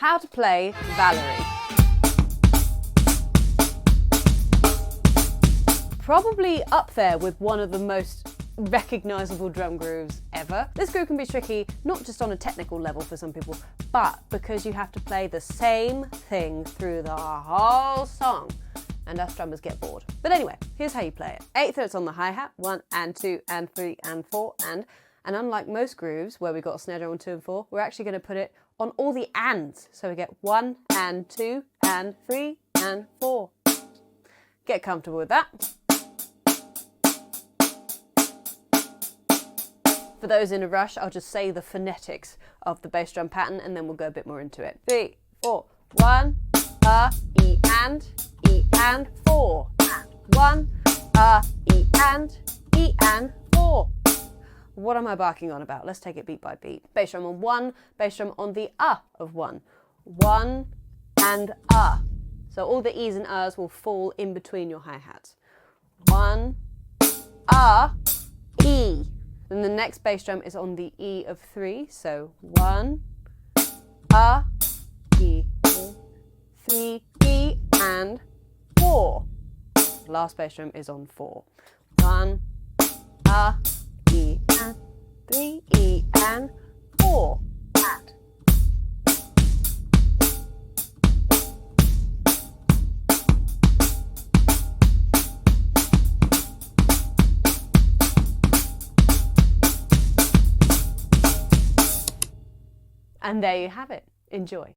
how to play Valerie. Probably up there with one of the most recognisable drum grooves ever. This groove can be tricky, not just on a technical level for some people, but because you have to play the same thing through the whole song, and us drummers get bored. But anyway, here's how you play it. 8/3 on the hi-hat, 1 and 2 and 3 and 4 and unlike most grooves where we've got a snare drum on 2 and 4, we're actually going to put it on all the ands. So we get 1 and 2 and 3 and 4. Get comfortable with that. For those in a rush, I'll just say the phonetics of the bass drum pattern and then we'll go a bit more into it. 3, 4, 1, E and 4. 1, E and 4. What am I barking on about? Let's take it beat by beat. Bass drum on 1, bass drum on the of 1. 1 and So all the E's and R's will fall in between your hi-hats. 1, E. Then the next bass drum is on the E of 3. So 1, E, 3, E and 4. Last bass drum is on 4. 1, E and 3, E and 4. And there you have it. Enjoy.